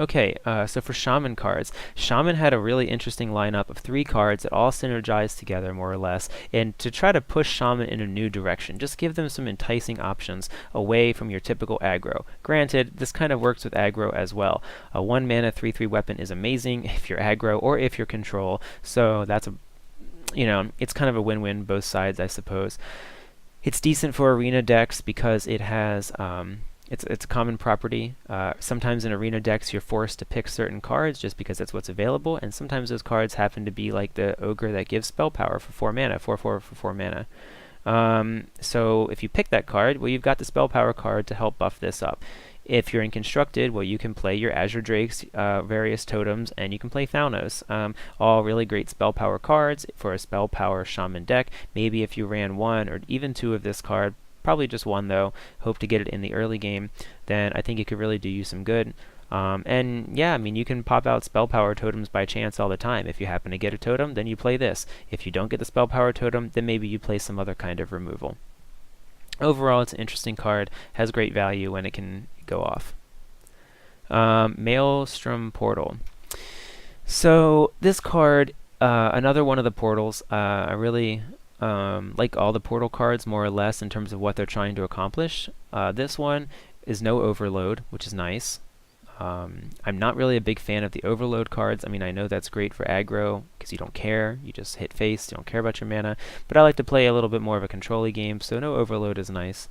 Okay, so for Shaman cards, Shaman had a really interesting lineup of 3 cards that all synergize together more or less, and to try to push Shaman in a new direction, just give them some enticing options away from your typical aggro. Granted, this kind of works with aggro as well. A 1 mana 3/3 weapon is amazing if you're aggro or if you're control, so that's it's kind of a win-win both sides, I suppose. It's decent for arena decks because it has it's a common property. Sometimes in arena decks you're forced to pick certain cards just because that's what's available, and sometimes those cards happen to be like the ogre that gives spell power for 4 mana, 4/4 for 4 mana. So if you pick that card, well, you've got the spell power card to help buff this up. If you're in Constructed, well, you can play your Azure Drake's various totems, and you can play Thalnos. All really great spell power cards for a spell power Shaman deck. Maybe if you ran 1 or even 2 of this card, probably just 1 though, hope to get it in the early game, then I think it could really do you some good. And yeah, I mean, you can pop out spell power totems by chance all the time. If you happen to get a totem, then you play this. If you don't get the spell power totem, then maybe you play some other kind of removal. Overall, it's an interesting card, has great value when it can go off. Maelstrom Portal. So this card, another one of the portals, I really like all the portal cards more or less in terms of what they're trying to accomplish. This one is no overload, which is nice. I'm not really a big fan of the overload cards. I mean, I know that's great for aggro because you don't care, you just hit face, you don't care about your mana, but I like to play a little bit more of a control-y game, so no overload is nice.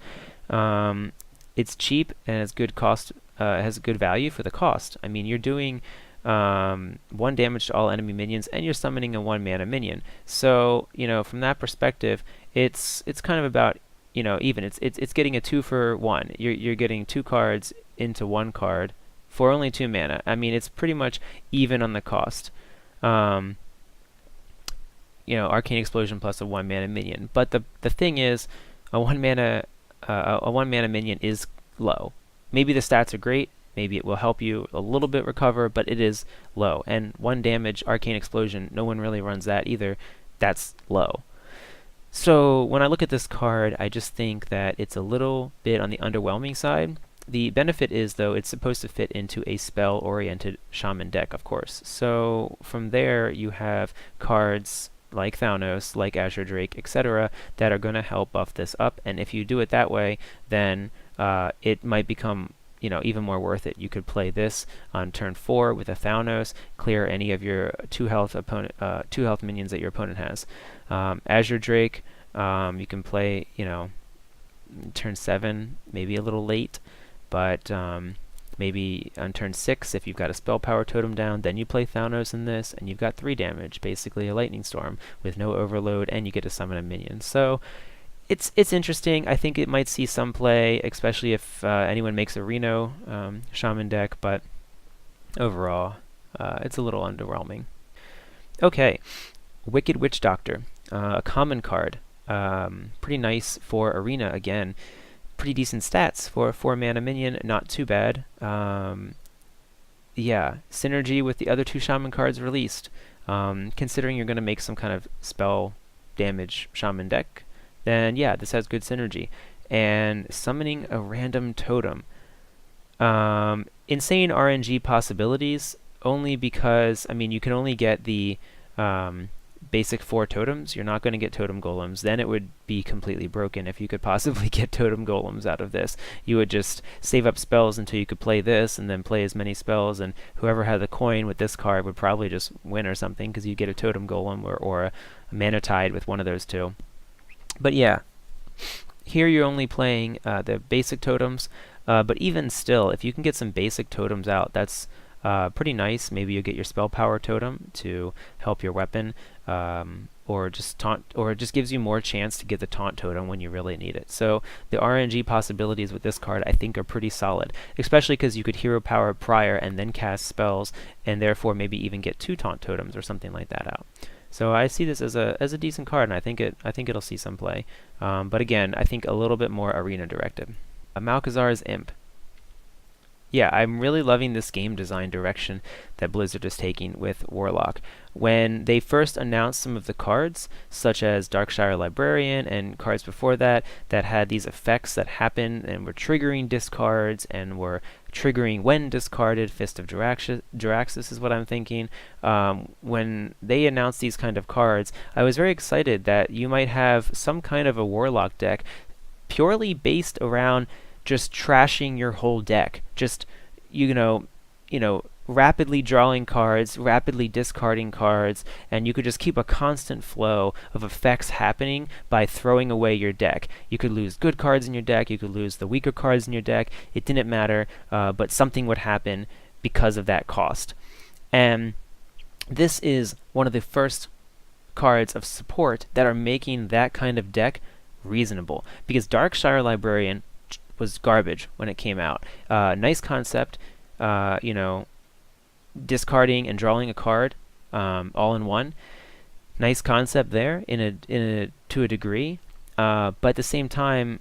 It's cheap and it's good cost, has good value for the cost. I mean, you're doing 1 damage to all enemy minions, and you're summoning a 1 mana minion. So, from that perspective, it's kind of about, even. It's getting a 2 for 1. You're getting 2 cards into 1 card for only 2 mana. I mean, it's pretty much even on the cost. Arcane Explosion plus a 1 mana minion. But the thing is, a 1 mana minion is low. Maybe the stats are great. Maybe it will help you a little bit recover, but it is low. And 1 damage Arcane Explosion, no one really runs that either. That's low. So when I look at this card, I just think that it's a little bit on the underwhelming side. The benefit is, though, it's supposed to fit into a spell-oriented Shaman deck, of course. So from there, you have cards like Thalnos, like Azure Drake, etc., that are going to help buff this up. And if you do it that way, then it might become even more worth it. You could play this on turn 4 with a Thalnos, clear any of your 2 health minions that your opponent has. Azure Drake, you can play, turn 7, maybe a little late, but maybe on turn 6, if you've got a spell power totem down, then you play Thalnos in this, and you've got 3 damage, basically a lightning storm with no overload, and you get to summon a minion. So it's interesting. I think it might see some play, especially if anyone makes a Reno Shaman deck, but overall, it's a little underwhelming. Okay, Wicked Witch Doctor, a common card. Pretty nice for Arena again. Pretty decent stats for a 4 mana minion, not too bad. Yeah, synergy with the other 2 Shaman cards released. Considering you're going to make some kind of spell damage Shaman deck, then yeah, this has good synergy. And summoning a random totem. Insane RNG possibilities, only because, I mean, you can only get the basic 4 totems. You're not going to get totem golems. Then it would be completely broken if you could possibly get totem golems out of this. You would just save up spells until you could play this, and then play as many spells, and whoever had the coin with this card would probably just win or something, because you get a totem golem or a mana tide with one of those 2. But yeah, here you're only playing the basic totems, but even still, if you can get some basic totems out, that's pretty nice. Maybe you get your spell power totem to help your weapon, or just taunt, or it just gives you more chance to get the taunt totem when you really need it. So the RNG possibilities with this card I think are pretty solid, especially because you could hero power prior and then cast spells, and therefore maybe even get 2 taunt totems or something like that out. So I see this as a decent card, and I think it'll see some play. But again, I think a little bit more arena directed. Malkazar's Imp. Yeah, I'm really loving this game design direction that Blizzard is taking with Warlock. When they first announced some of the cards, such as Darkshire Librarian and cards before that, that had these effects that happen and were triggering discards and were triggering when discarded, Fist of Draxus is what I'm thinking. When they announced these kind of cards, I was very excited that you might have some kind of a Warlock deck purely based around just trashing your whole deck, just rapidly drawing cards, rapidly discarding cards, and you could just keep a constant flow of effects happening by throwing away your deck. You could lose good cards in your deck, you could lose the weaker cards in your deck, it didn't matter, but something would happen because of that cost. And this is one of the first cards of support that are making that kind of deck reasonable, because Darkshire Librarian was garbage when it came out. Nice concept, discarding and drawing a card all in one. Nice concept there to a degree, but at the same time,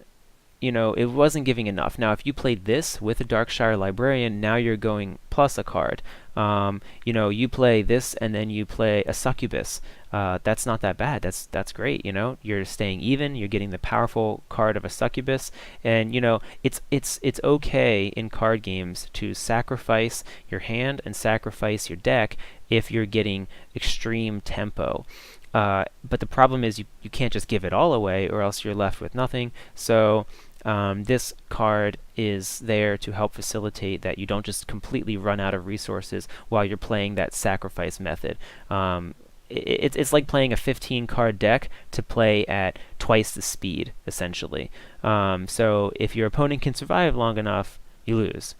it wasn't giving enough. Now, if you played this with a Darkshire Librarian, now you're going plus a card. You play this and then you play a Succubus. That's not that bad. That's great. You're staying even. You're getting the powerful card of a Succubus, and it's okay in card games to sacrifice your hand and sacrifice your deck if you're getting extreme tempo. But the problem is you can't just give it all away, or else you're left with nothing. So this card is there to help facilitate that you don't just completely run out of resources while you're playing that sacrifice method. It's like playing a 15 card deck to play at twice the speed, essentially. So if your opponent can survive long enough, you lose.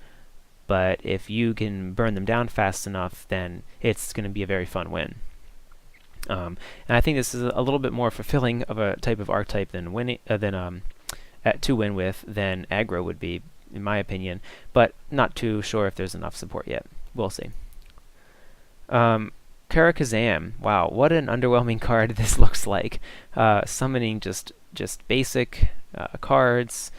But if you can burn them down fast enough, then it's going to be a very fun win. And I think this is a little bit more fulfilling of a type of archetype to win with than aggro would be, in my opinion. But not too sure if there's enough support yet. We'll see. Cara Kazaam. Wow, what an underwhelming card this looks like. Summoning just basic cards,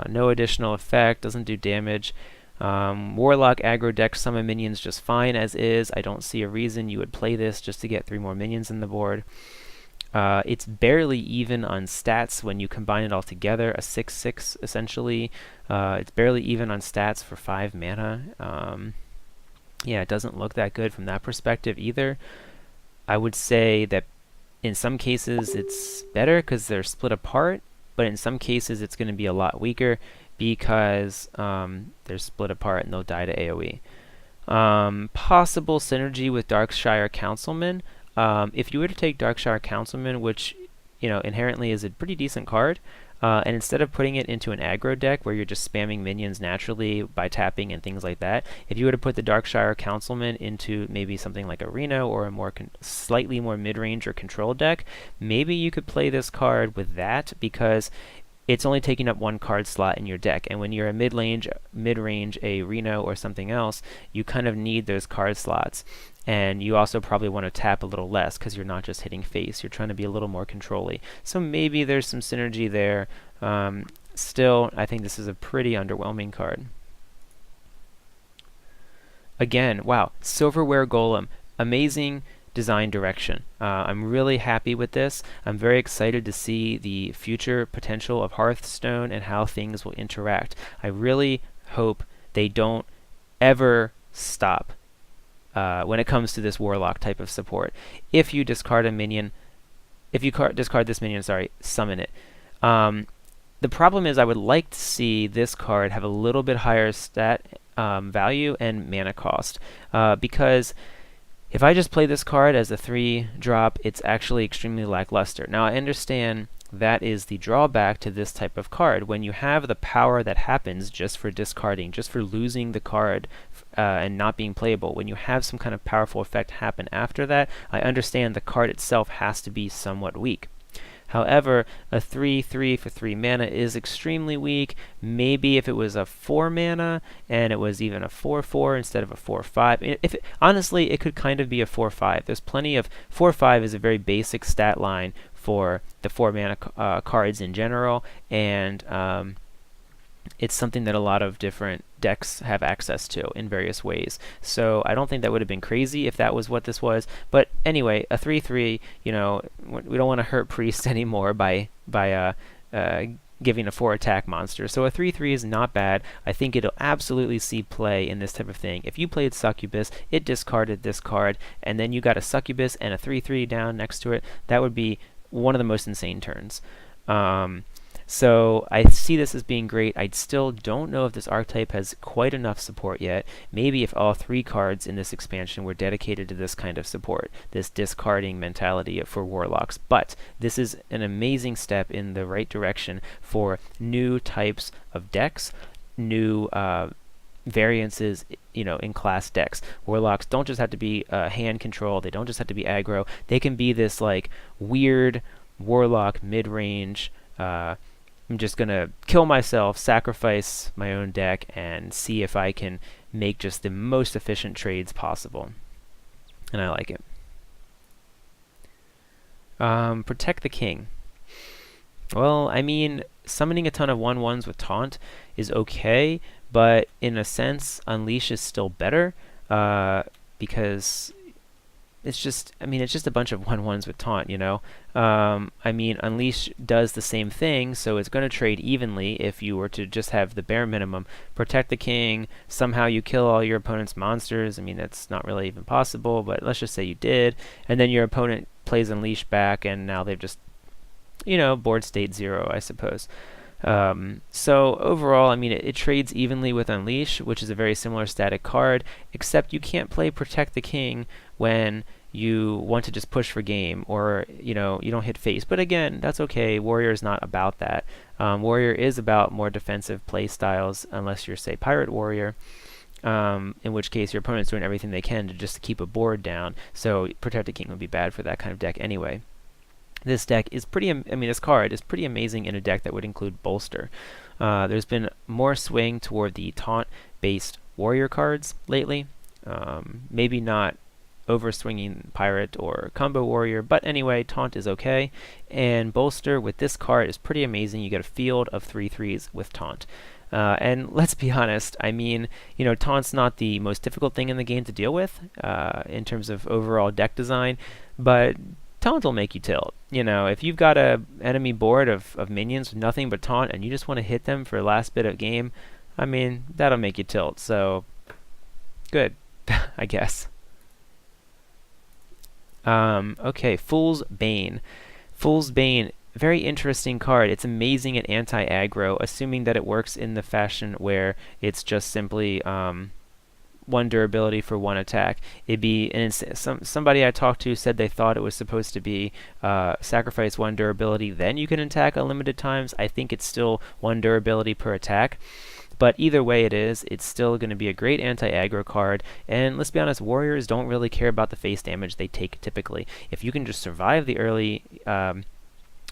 no additional effect, doesn't do damage. Warlock aggro deck summon minions just fine as is. I don't see a reason you would play this just to get 3 more minions in the board. It's barely even on stats when you combine it all together, a 6/6 essentially. It's barely even on stats for 5 mana. Yeah, it doesn't look that good from that perspective either. I would say that in some cases it's better because they're split apart, but in some cases it's going to be a lot weaker because they're split apart and they'll die to AoE. Possible synergy with Darkshire Councilman. If you were to take Darkshire Councilman, which inherently is a pretty decent card, and instead of putting it into an aggro deck where you're just spamming minions naturally by tapping and things like that, if you were to put the Darkshire Councilman into maybe something like a Reno or a slightly more mid-range or control deck, maybe you could play this card with that, because it's only taking up 1 card slot in your deck, and when you're a mid-range a Reno or something else, you kind of need those card slots. And you also probably want to tap a little less because you're not just hitting face. You're trying to be a little more control-y. So maybe there's some synergy there. Still, I think this is a pretty underwhelming card. Again, wow, Silverware Golem. Amazing design direction. I'm really happy with this. I'm very excited to see the future potential of Hearthstone and how things will interact. I really hope they don't ever stop when it comes to this Warlock type of support. If you discard a minion, discard this minion, summon it. The problem is I would like to see this card have a little bit higher stat value and mana cost, because if I just play this card as a 3-drop, it's actually extremely lackluster. Now, I understand that is the drawback to this type of card. When you have the power that happens just for discarding, just for losing the card and not being playable, when you have some kind of powerful effect happen after that, I understand the card itself has to be somewhat weak. However, a 3/3 for 3 mana is extremely weak. Maybe if it was a 4 mana and it was even a 4/4 instead of a 4/5. Honestly, it could kind of be a 4/5. There's plenty of 4/5 is a very basic stat line for the 4 mana cards in general, and it's something that a lot of different decks have access to in various ways. So I don't think that would have been crazy if that was what this was. But anyway, a 3/3, you know, we don't want to hurt Priest anymore by giving a 4 attack monster. So a 3/3 is not bad. I think it'll absolutely see play in this type of thing. If you played Succubus, it discarded this card, and then you got a Succubus and a 3/3 down next to it, that would be one of the most insane turns. So I see this as being great. I still don't know if this archetype has quite enough support yet. Maybe if all 3 cards in this expansion were dedicated to this kind of support, this discarding mentality for Warlocks. But this is an amazing step in the right direction for new types of decks, new variances, you know, in class decks. Warlocks don't just have to be hand control. They don't just have to be aggro. They can be this like weird Warlock mid-range. I'm just gonna kill myself, sacrifice my own deck, and see if I can make just the most efficient trades possible. And I like it. Protect the King. Well, I mean, summoning a ton of 1/1s with Taunt is okay, but in a sense, Unleash is still better, because it's just, I mean, it's just a bunch of 1/1s with Taunt, you know? I mean, Unleash does the same thing, so it's going to trade evenly if you were to just have the bare minimum. Protect the King, somehow you kill all your opponent's monsters. I mean, that's not really even possible, but let's just say you did. And then your opponent plays Unleash back, and now they've just, you know, board state 0, I suppose. So overall, I mean, it trades evenly with Unleash, which is a very similar static card, except you can't play Protect the King when you want to just push for game, or, you know, you don't hit face. But again, that's okay. Warrior is not about that. Warrior is about more defensive play styles, unless you're, say, Pirate Warrior, in which case your opponent's doing everything they can to just keep a board down. So Protect the King would be bad for that kind of deck anyway. This deck is pretty, I mean, this card is pretty amazing in a deck that would include Bolster. There's been more swing toward the taunt-based warrior cards lately. Maybe not over-swinging Pirate or Combo Warrior, but anyway, Taunt is okay. And Bolster with this card is pretty amazing. You get a field of 3/3s with Taunt. And let's be honest, I mean, you know, Taunt's not the most difficult thing in the game to deal with in terms of overall deck design, but Taunt will make you tilt. You know, if you've got a enemy board of minions with nothing but Taunt and you just want to hit them for the last bit of game, I mean, that'll make you tilt. So, good, I guess. Okay, Fool's Bane. Fool's Bane, very interesting card. It's amazing at anti-aggro, assuming that it works in the fashion where it's just simply 1 durability for 1 attack. It'd be, and somebody I talked to said they thought it was supposed to be sacrifice 1 durability, then you can attack unlimited times. I think it's still 1 durability per attack. But either way it is, it's still going to be a great anti-aggro card, and let's be honest, warriors don't really care about the face damage they take typically. If you can just survive the early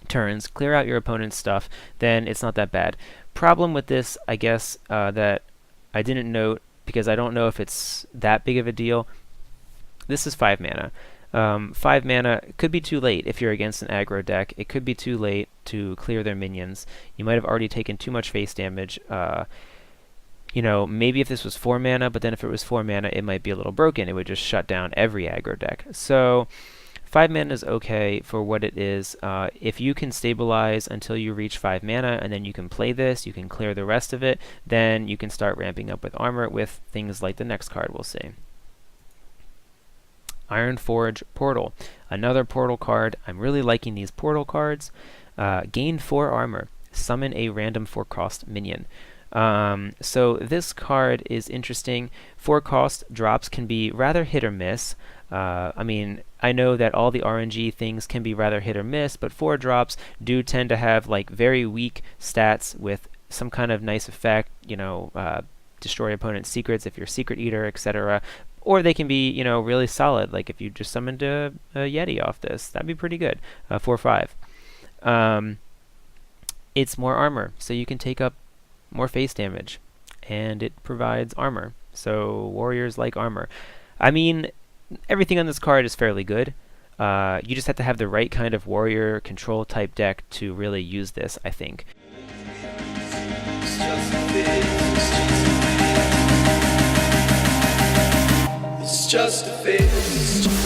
turns, clear out your opponent's stuff, then it's not that bad. Problem with this, I guess, that I didn't note, because I don't know if it's that big of a deal, this is 5 mana. 5 mana could be too late if you're against an aggro deck. It could be too late to clear their minions. You might have already taken too much face damage. You know, maybe if this was 4 mana, but then if it was 4 mana, it might be a little broken. It would just shut down every aggro deck. So 5 mana is okay for what it is. If you can stabilize until you reach 5 mana, and then you can play this, you can clear the rest of it, then you can start ramping up with armor with things like the next card we'll see. Ironforge Portal. Another portal card. I'm really liking these portal cards. Gain 4 armor. Summon a random 4-cost minion. So this card is interesting. 4-cost drops can be rather hit or miss. I mean, I know that all the RNG things can be rather hit or miss, but 4 drops do tend to have like very weak stats with some kind of nice effect, you know, destroy opponent's secrets if you're Secret Eater, etc. Or they can be, you know, really solid, like if you just summoned a Yeti off this. That'd be pretty good. 4/5. It's more armor, so you can take up more face damage, and it provides armor. So warriors like armor. I mean, everything on this card is fairly good. You just have to have the right kind of warrior control type deck to really use this, I think. just a fist.